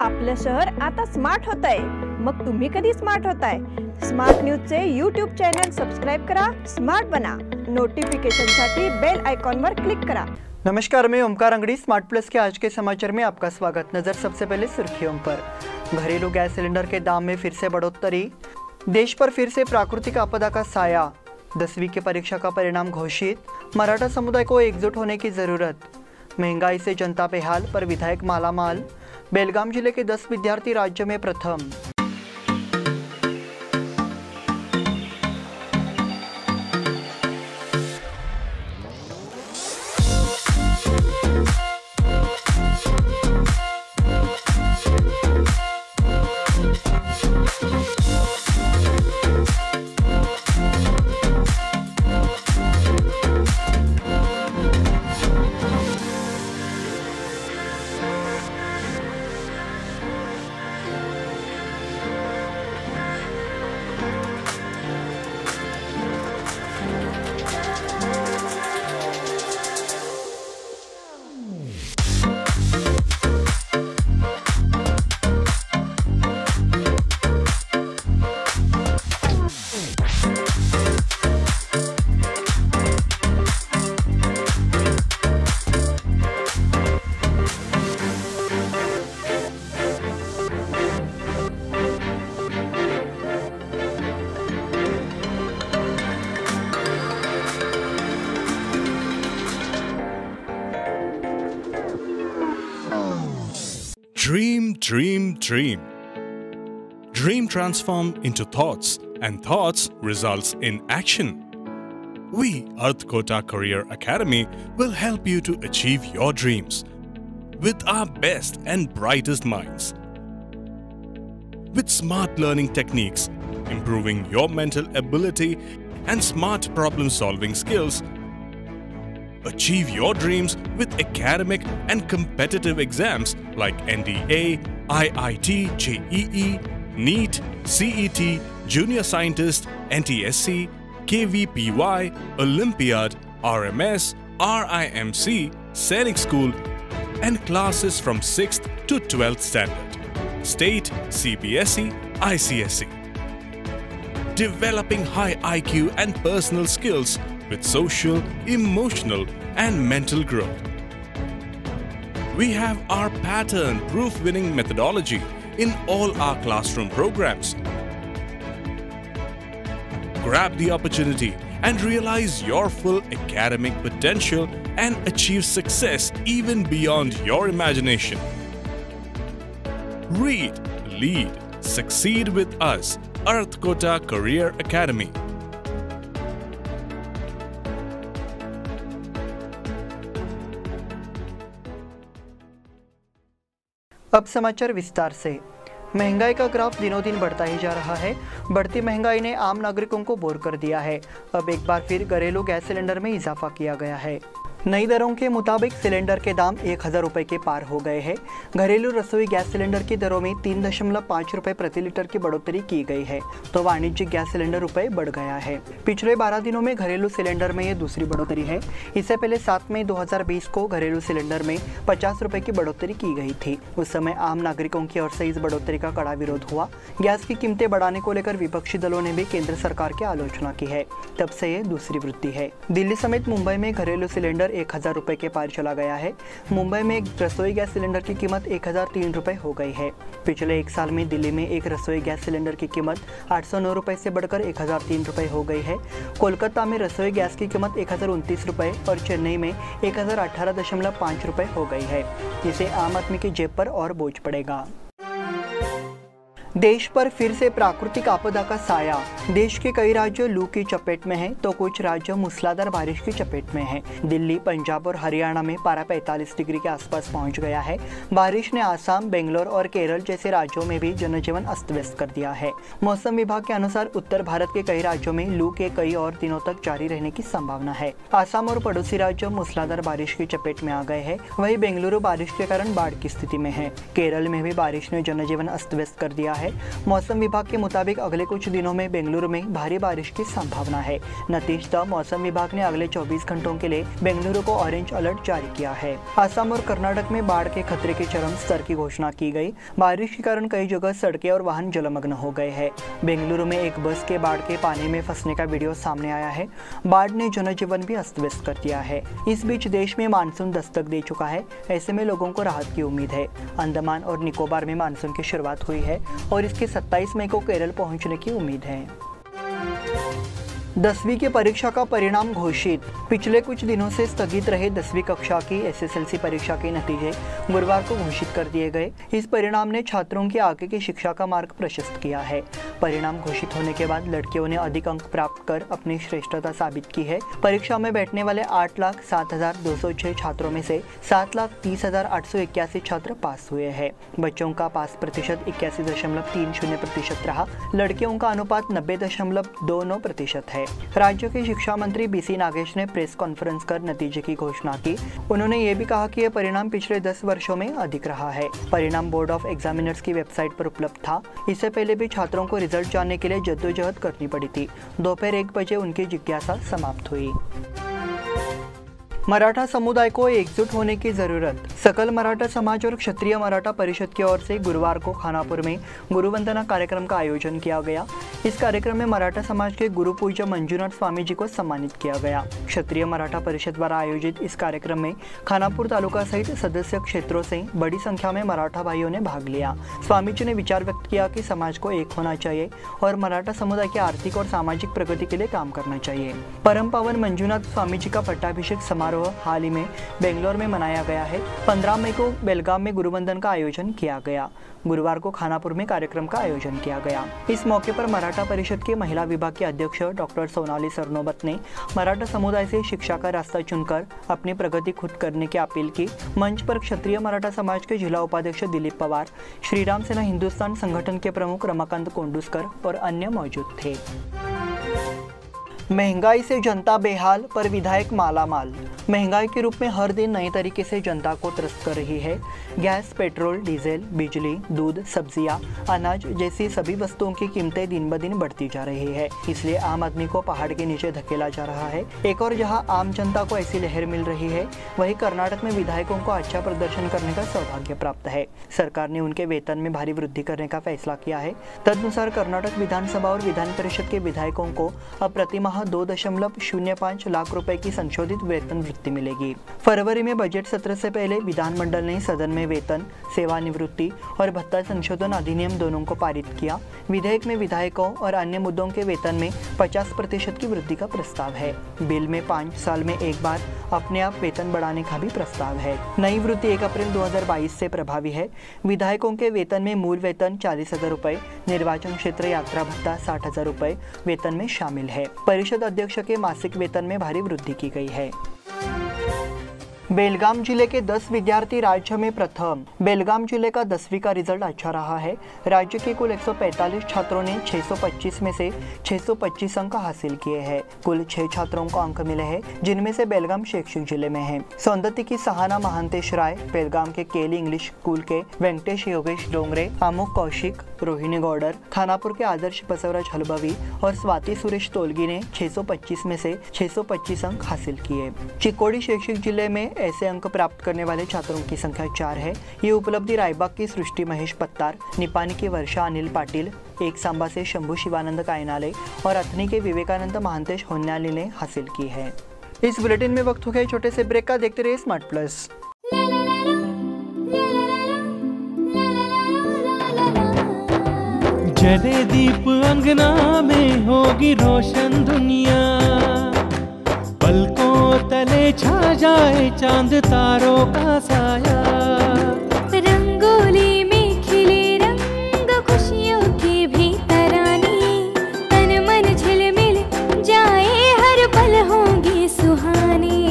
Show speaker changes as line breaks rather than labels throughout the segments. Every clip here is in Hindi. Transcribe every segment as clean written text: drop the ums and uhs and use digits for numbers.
आपलं शहर आता स्मार्ट होत आहे। मग तुम्ही कधी स्मार्ट होताय? स्मार्ट न्यूजचे यूट्यूब चॅनल सबस्क्राइब करा, स्मार्ट बना। नोटिफिकेशनसाठी बेल आइकॉन पर क्लिक करा।
नमस्कार, मैं ओमकार अंगड़ी स्मार्ट प्लस के आज के समाचार में आपका स्वागत। नजर सबसे पहले सुर्खियों पर। घरेलू गैस सिलेंडर के दाम में फिर से बढ़ोतरी, देश पर फिर से प्राकृतिक आपदा का साया। 10वीं की परीक्षा का परिणाम घोषित, मराठा समुदाय को एकजुट होने की जरूरत। महंगाई से जनता बेहाल पर विधायक मालामाल। बेलगाम जिले के 10 विद्यार्थी राज्य में प्रथम।
Dream, dream, dream. Dream transform into thoughts, and thoughts results in action. We, Earth Kota Career Academy, will help you to achieve your dreams with our best and brightest minds. With smart learning techniques, improving your mental ability and smart problem-solving skills, achieve your dreams with academic and competitive exams like NDA, IIT, JEE, NEET, CET, Junior Scientist, NTSC, KVPY, Olympiad, RMS, RIMC, Sainik School, and classes from 6th to 12th standard, State, CBSE, ICSE. Developing high IQ and personal skills with social, emotional, and mental growth. We have our pattern-proof winning methodology in all our classroom programs. Grab the opportunity and realize your full academic potential and achieve success even beyond your imagination. Read, lead, succeed with us, Earth Kota Career Academy.
अब समाचार विस्तार से। महंगाई का ग्राफ दिनों दिन बढ़ता ही जा रहा है। बढ़ती महंगाई ने आम नागरिकों को बोर कर दिया है। अब एक बार फिर घरेलू गैस सिलेंडर में इजाफा किया गया है। नई दरों के मुताबिक सिलेंडर के दाम 1000 रुपये के पार हो गए हैं। घरेलू रसोई गैस सिलेंडर की दरों में 3.5 रुपये प्रति लीटर की बढ़ोतरी की गई है, तो वाणिज्यिक गैस सिलेंडर रुपये बढ़ गया है। पिछले 12 दिनों में घरेलू सिलेंडर में ये दूसरी बढ़ोतरी है। इससे पहले 7 मई 2020 को घरेलू सिलेंडर में 50 रुपये की बढ़ोतरी की गई थी। उस समय आम नागरिकों की ओर से इस बढ़ोतरी का कड़ा विरोध हुआ। गैस की कीमतें बढ़ाने को लेकर विपक्षी दलों ने भी केंद्र सरकार की आलोचना की है। तब से ये दूसरी वृद्धि है। दिल्ली समेत मुंबई में घरेलू सिलेंडर 1000 रुपये के पार चला गया है। मुंबई में एक रसोई गैस सिलेंडर की कीमत 1003 रुपये हो गई है। पिछले एक साल में दिल्ली में एक रसोई गैस सिलेंडर की कीमत 809 रुपये से बढ़कर 1003 रुपये हो गई है। कोलकाता में रसोई गैस की कीमत 1029 रुपये और चेन्नई में 1018.5 रुपये हो गई है। इससे आम आदमी की जेब पर और बोझ पड़ेगा। देश पर फिर से प्राकृतिक आपदा का साया। देश के कई राज्य लू की चपेट में हैं, तो कुछ राज्य मूसलाधार बारिश की चपेट में हैं। दिल्ली, पंजाब और हरियाणा में पारा 45 डिग्री के आसपास पहुंच गया है। बारिश ने आसाम, बेंगलोर और केरल जैसे राज्यों में भी जनजीवन अस्त व्यस्त कर दिया है। मौसम विभाग के अनुसार उत्तर भारत के कई राज्यों में लू के कई और दिनों तक जारी रहने की संभावना है। आसाम और पड़ोसी राज्य मूसलाधार बारिश की चपेट में आ गए हैं। वहीं बेंगलुरु बारिश के कारण बाढ़ की स्थिति में है। केरल में भी बारिश ने जनजीवन अस्त व्यस्त कर दिया है। है। मौसम विभाग के मुताबिक अगले कुछ दिनों में बेंगलुरु में भारी बारिश की संभावना है। नतीजतः मौसम विभाग ने अगले 24 घंटों के लिए बेंगलुरु को ऑरेंज अलर्ट जारी किया है। असम और कर्नाटक में बाढ़ के खतरे के चरम स्तर की घोषणा की गई। बारिश के कारण कई जगह सड़कें और वाहन जलमग्न हो गए हैं। बेंगलुरु में एक बस के बाढ़ के पानी में फंसने का वीडियो सामने आया है। बाढ़ ने जनजीवन भी अस्त व्यस्त कर दिया है। इस बीच देश में मानसून दस्तक दे चुका है। ऐसे में लोगों को राहत की उम्मीद है। अंडमान और निकोबार में मानसून की शुरुआत हुई है और इसके 27 मई को केरल पहुंचने की उम्मीद है। 10वीं की परीक्षा का परिणाम घोषित। पिछले कुछ दिनों से स्थगित रहे 10वीं कक्षा की SSLC परीक्षा के नतीजे गुरुवार को घोषित कर दिए गए। इस परिणाम ने छात्रों की आगे की शिक्षा का मार्ग प्रशस्त किया है। परिणाम घोषित होने के बाद लड़कियों ने अधिक अंक प्राप्त कर अपनी श्रेष्ठता साबित की है। परीक्षा में बैठने वाले 8,07,206 छात्रों में से 7,30,881 छात्र पास हुए हैं। बच्चों का पास प्रतिशत 81.30% रहा। लड़कियों का अनुपात 90.29% है। राज्य के शिक्षा मंत्री BC नागेश ने प्रेस कॉन्फ्रेंस कर नतीजे की घोषणा की। उन्होंने ये भी कहा कि यह परिणाम पिछले 10 वर्षों में अधिक रहा है। परिणाम बोर्ड ऑफ एग्जामिनर्स की वेबसाइट पर उपलब्ध था। इससे पहले भी छात्रों को रिजल्ट जानने के लिए जद्दोजहद करनी पड़ी थी। दोपहर 1 बजे उनकी जिज्ञासा समाप्त हुई। मराठा समुदाय को एकजुट होने की जरूरत। सकल मराठा समाज और क्षत्रिय मराठा परिषद की ओर से गुरुवार को खानापुर में गुरुवंदना कार्यक्रम का आयोजन किया गया। इस कार्यक्रम में मराठा समाज के गुरु पूज्य मंजुनाथ स्वामी जी को सम्मानित किया गया। क्षत्रिय मराठा परिषद द्वारा आयोजित इस कार्यक्रम में खानापुर तालुका सहित सदस्य क्षेत्रों से बड़ी संख्या में मराठा भाइयों ने भाग लिया। स्वामी जी ने विचार व्यक्त किया कि समाज को एक होना चाहिए और मराठा समुदाय की आर्थिक और सामाजिक प्रगति के लिए काम करना चाहिए। परम पावन मंजुनाथ स्वामी जी का पट्टाभिषेक समारोह हाल ही में बेंगलोर में मनाया गया है। 15 मई को बेलगाम में गुरुवंदन का आयोजन किया गया। गुरुवार को खानापुर में कार्यक्रम का आयोजन किया गया। इस मौके पर मराठा परिषद के महिला विभाग के अध्यक्ष डॉक्टर सोनाली सरनोबत ने मराठा समुदाय से शिक्षा का रास्ता चुनकर अपनी प्रगति खुद करने की अपील की। मंच पर क्षत्रिय मराठा समाज के जिला उपाध्यक्ष दिलीप पवार, श्रीराम सेना हिंदुस्तान संगठन के प्रमुख रमाकांत कोंडुस्कर और अन्य मौजूद थे। महंगाई से जनता बेहाल पर विधायक मालामाल। महंगाई के रूप में हर दिन नए तरीके से जनता को त्रस्त कर रही है। गैस, पेट्रोल, डीजल, बिजली, दूध, सब्जियां, अनाज जैसी सभी वस्तुओं की कीमतें दिन ब दिन बढ़ती जा रही है। इसलिए आम आदमी को पहाड़ के नीचे धकेला जा रहा है। एक और जहां आम जनता को ऐसी लहर मिल रही है, वहीं कर्नाटक में विधायकों को अच्छा प्रदर्शन करने का सौभाग्य प्राप्त है। सरकार ने उनके वेतन में भारी वृद्धि करने का फैसला किया है। तदनुसार कर्नाटक विधानसभा और विधान परिषद के विधायकों को अब प्रतिमाह 2.05 लाख रुपए की संशोधित वेतन वृत्ति मिलेगी। फरवरी में बजट सत्र से पहले विधानमंडल ने सदन में वेतन, सेवानिवृत्ति और भत्ता संशोधन अधिनियम दोनों को पारित किया। विधेयक में विधायकों और अन्य मुद्दों के वेतन में 50% की वृद्धि का प्रस्ताव है। बिल में 5 साल में एक बार अपने आप वेतन बढ़ाने का भी प्रस्ताव है। नई वृत्ति 1 अप्रैल 2022 से प्रभावी है। विधायकों के वेतन में मूल वेतन 40,000 रुपए, निर्वाचन क्षेत्र यात्रा भत्ता 60,000 रुपए वेतन में शामिल है। परिषद अध्यक्ष के मासिक वेतन में भारी वृद्धि की गई है। बेलगाम जिले के 10 विद्यार्थी राज्य में प्रथम। बेलगाम जिले का 10वीं का रिजल्ट अच्छा रहा है। राज्य के कुल 145 छात्रों ने 625 में से 625 अंक हासिल किए हैं। कुल 6 छात्रों को अंक मिले हैं, जिनमें से बेलगाम शैक्षिक जिले में है। सौंदत्ती की सहाना महांतेश राय, बेलगाम के केली इंग्लिश स्कूल के वेंकटेश योगेश डोंगरे, अमुक कौशिक, रोहिणी गौडर, खानापुर के आदर्श बसवराज हलबवी और स्वाति सुरेश तोलगी ने 625 में से 625 अंक हासिल किए। चिकोड़ी शैक्षिक जिले में ऐसे अंक प्राप्त करने वाले छात्रों की संख्या 4 है। ये उपलब्धि रायबाग की सृष्टि महेश पत्तार, निपानी की वर्षा अनिल पाटिल, एक सांबा से शंभू शिवानंद कायनाले और अथनी के विवेकानंद महांतेश होन्याली ने हासिल की है। इस बुलेटिन में वक्त हो गया छोटे से ब्रेक का। देखते रहिए स्मार्ट प्लस।
जले दीप अंगना में होगी रोशन दुनिया, पलकों तले छा जाए चांद तारों का साया।
रंगोली में खिले रंग खुशियों की भी तरानी, तन मन झिलमिल जाए हर पल होंगी सुहानी।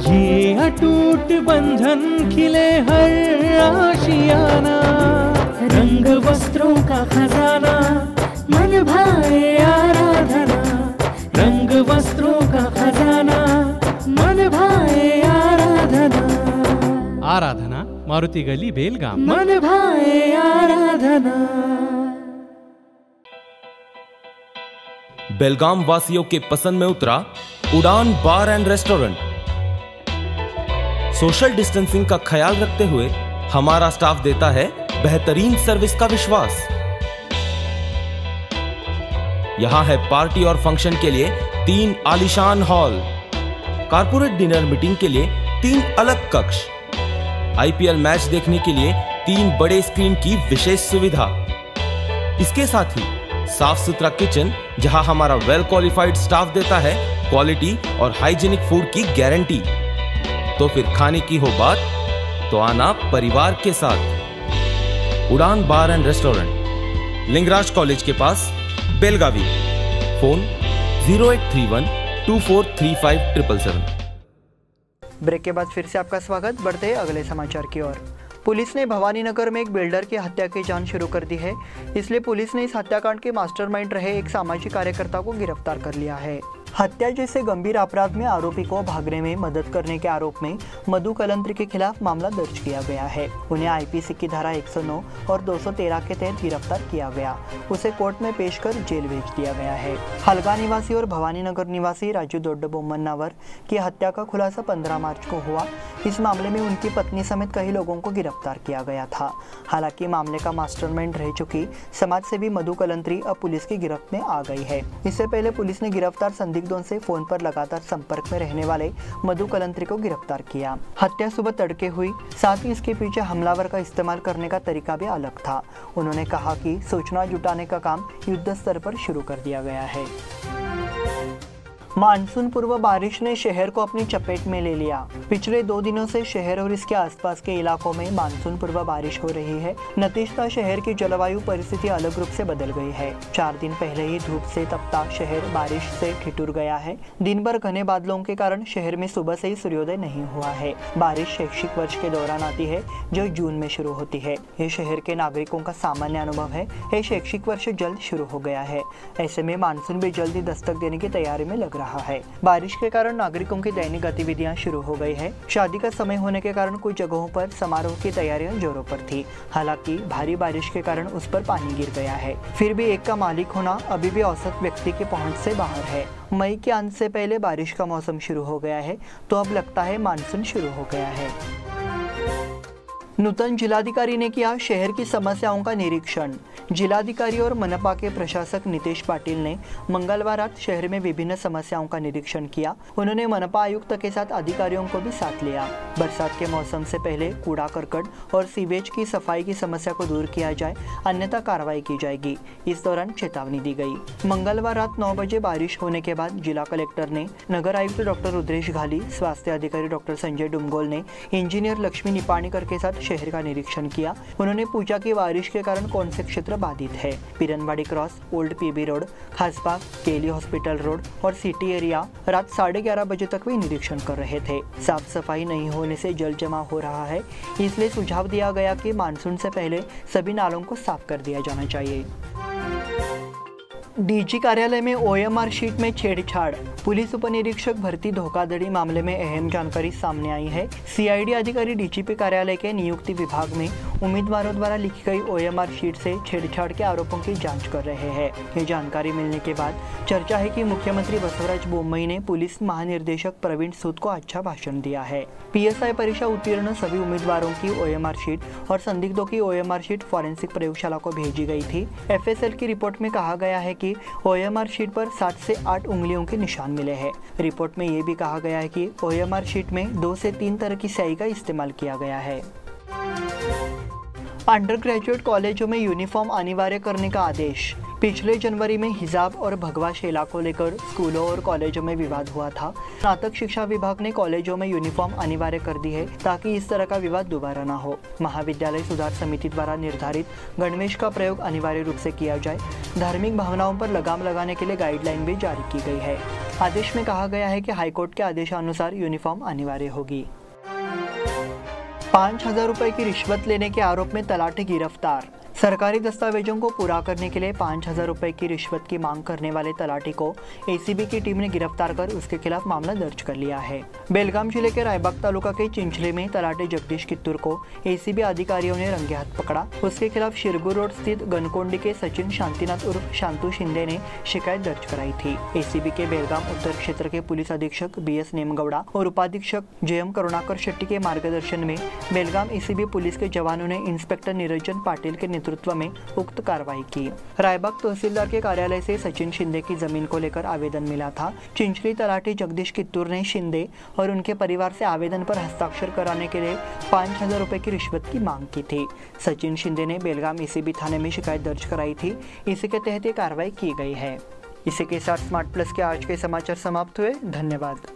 ये अटूट बंधन खिले हर आशियाना, रंग वस्त्रों का खजाना मन भाए आराधना। रंग वस्त्रों का खजाना मन भाए आराधना। आराधना मारुति गली बेलगाम। मन भाए आराधना। बेलगाम वासियों के पसंद में उतरा उड़ान बार एंड रेस्टोरेंट। सोशल डिस्टेंसिंग का ख्याल रखते हुए हमारा स्टाफ देता है बेहतरीन सर्विस का विश्वास। यहां है पार्टी और फंक्शन के लिए 3 आलीशान हॉल, कारपोरेट डिनर मीटिंग के लिए 3 अलग कक्ष, IPL मैच देखने के लिए 3 बड़े स्क्रीन की विशेष सुविधा। इसके साथ ही साफ सुथरा किचन जहां हमारा वेल क्वालिफाइड स्टाफ देता है क्वालिटी और हाइजीनिक फूड की गारंटी। तो फिर खाने की हो बात तो आना परिवार के साथ। उड़ान बार एंड रेस्टोरेंट, लिंगराज कॉलेज के पास, बेलगावी। फोन 0831 2435 777।
ब्रेक के बाद फिर से आपका स्वागत। बढ़ते हैं अगले समाचार की ओर। पुलिस ने भवानीनगर में एक बिल्डर की हत्या की जांच शुरू कर दी है। इसलिए पुलिस ने इस हत्याकांड के मास्टरमाइंड रहे एक सामाजिक कार्यकर्ता को गिरफ्तार कर लिया है। हत्या जैसे गंभीर अपराध में आरोपी को भागने में मदद करने के आरोप में मधु कलंत्री के खिलाफ मामला दर्ज किया गया है। उन्हें IPC की धारा 109 और 213 के तहत गिरफ्तार किया गया। उसे कोर्ट में पेश कर जेल भेज दिया गया है। हलगा निवासी और भवानीनगर निवासी राजू दोड्डबोम्मन्नावर की हत्या का खुलासा 15 मार्च को हुआ। इस मामले में उनकी पत्नी समेत कई लोगों को गिरफ्तार किया गया था। हालांकि मामले का मास्टरमाइंड रह चुकी समाजसेवी मधु कलंत्री अब पुलिस की गिरफ्त में आ गई है। इससे पहले पुलिस ने गिरफ्तार संदिग्धों से फोन पर लगातार संपर्क में रहने वाले मधु कलंत्री को गिरफ्तार किया। हत्या सुबह तड़के हुई, साथ ही इसके पीछे हमलावर का इस्तेमाल करने का तरीका भी अलग था। उन्होंने कहा कि सूचना जुटाने का काम युद्ध स्तर पर शुरू कर दिया गया है। मानसून पूर्व बारिश ने शहर को अपनी चपेट में ले लिया। पिछले 2 दिनों से शहर और इसके आसपास के इलाकों में मानसून पूर्व बारिश हो रही है। नतीजतः शहर की जलवायु परिस्थिति अलग रूप से बदल गई है। 4 दिन पहले ही धूप से तपता शहर बारिश से ठिठुर गया है। दिन भर घने बादलों के कारण शहर में सुबह से ही सूर्योदय नहीं हुआ है। बारिश शैक्षिक वर्ष के दौरान आती है जो जून में शुरू होती है। ये शहर के नागरिकों का सामान्य अनुभव है। यह शैक्षिक वर्ष जल्द शुरू हो गया है। ऐसे में मानसून भी जल्दी दस्तक देने की तैयारी में लग रहा है। बारिश के कारण नागरिकों की दैनिक गतिविधियां शुरू हो गई है। शादी का समय होने के कारण कुछ जगहों पर समारोह की तैयारियां जोरों पर थी। हालांकि भारी बारिश के कारण उस पर पानी गिर गया है। फिर भी एक का मालिक होना अभी भी औसत व्यक्ति के पहुंच से बाहर है। मई के अंत से पहले बारिश का मौसम शुरू हो गया है, तो अब लगता है मानसून शुरू हो गया है। नूतन जिलाधिकारी ने किया शहर की समस्याओं का निरीक्षण। जिलाधिकारी और मनपा के प्रशासक नितेश पाटिल ने मंगलवार रात शहर में विभिन्न समस्याओं का निरीक्षण किया। उन्होंने मनपा आयुक्त के साथ अधिकारियों को भी साथ लिया। बरसात के मौसम से पहले कूड़ा करकट और सीवेज की सफाई की समस्या को दूर किया जाए, अन्यथा कार्रवाई की जाएगी। इस दौरान चेतावनी दी गई। मंगलवार रात 9 बजे बारिश होने के बाद जिला कलेक्टर ने नगर आयुक्त डॉक्टर रुद्रेश घाली, स्वास्थ्य अधिकारी डॉक्टर संजय डुमगोल ने इंजीनियर लक्ष्मी निपाणीकर के साथ शहर का निरीक्षण किया। उन्होंने पूछा कि बारिश के कारण कौन से क्षेत्र बाधित है। Piranwadi cross, old PB road, Khasbag, Keli hospital road और सिटी एरिया रात 11:30 बजे तक भी निरीक्षण कर रहे थे। साफ सफाई नहीं होने से जल जमा हो रहा है, इसलिए सुझाव दिया गया कि मानसून से पहले सभी नालों को साफ कर दिया जाना चाहिए। DG कार्यालय में OMR शीट में छेड़छाड़, पुलिस उपनिरीक्षक भर्ती धोखाधड़ी मामले में अहम जानकारी सामने आई है। CID अधिकारी DGP कार्यालय के नियुक्ति विभाग में उम्मीदवारों द्वारा लिखी गई OMR शीट से छेड़छाड़ के आरोपों की जांच कर रहे हैं। ये जानकारी मिलने के बाद चर्चा है कि मुख्यमंत्री बसवराज बोम्मई ने पुलिस महानिर्देशक प्रवीण सूद को अच्छा भाषण दिया है। PSI परीक्षा उत्तीर्ण सभी उम्मीदवारों की OMR शीट और संदिग्धों की OMR शीट फॉरेंसिक प्रयोगशाला को भेजी गई थी। FSL की रिपोर्ट में कहा गया है कि OMR शीट पर 7 से 8 उंगलियों के निशान मिले हैं। रिपोर्ट में ये भी कहा गया है कि OMR शीट में 2 से 3 तरह की स्याही का इस्तेमाल किया गया है। अंडर ग्रेजुएट कॉलेजों में यूनिफॉर्म अनिवार्य करने का आदेश। पिछले जनवरी में हिजाब और भगवा शेला को लेकर स्कूलों और कॉलेजों में विवाद हुआ था। स्नातक शिक्षा विभाग ने कॉलेजों में यूनिफॉर्म अनिवार्य कर दी है ताकि इस तरह का विवाद दोबारा न हो। महाविद्यालय सुधार समिति द्वारा निर्धारित गणवेश का प्रयोग अनिवार्य रूप से किया जाए। धार्मिक भावनाओं पर लगाम लगाने के लिए गाइडलाइन भी जारी की गई है। आदेश में कहा गया है कि हाईकोर्ट के आदेशानुसार यूनिफॉर्म अनिवार्य होगी। 5,000 रुपए की रिश्वत लेने के आरोप में तलाठी गिरफ्तार। सरकारी दस्तावेजों को पूरा करने के लिए 5,000 रुपए की रिश्वत की मांग करने वाले तलाटी को एसीबी की टीम ने गिरफ्तार कर उसके खिलाफ मामला दर्ज कर लिया है। बेलगाम जिले के रायबाग तालुका के चिंचले में तलाटी जगदीश कित्तूर को एसीबी अधिकारियों ने रंगे हाथ पकड़ा। उसके खिलाफ शिरगुर रोड स्थित गनकोंडी के सचिन शांतिनाथ उर्फ शांतु शिंदे ने शिकायत दर्ज कराई थी। एसीबी के बेलगाम उत्तर क्षेत्र के पुलिस अधीक्षक BS नेमगौड़ा और उपाधीक्षक JM करुणाकर शेट्टी के मार्गदर्शन में बेलगाम एसीबी पुलिस के जवानों ने इंस्पेक्टर निरंजन पाटिल के नेतृत्व में उक्त कार्रवाई की। रायबाग तहसीलदार के कार्यालय से सचिन शिंदे की जमीन को लेकर आवेदन मिला था। चिंचली तलाटी जगदीश कित्तूर ने शिंदे और उनके परिवार से आवेदन पर हस्ताक्षर कराने के लिए 5,000 रुपए की रिश्वत की मांग की थी। सचिन शिंदे ने बेलगाम एसीबी थाने में शिकायत दर्ज कराई थी। इसी के तहत ये कार्रवाई की गई है। इसी के साथ स्मार्ट प्लस के आज के समाचार समाप्त हुए। धन्यवाद।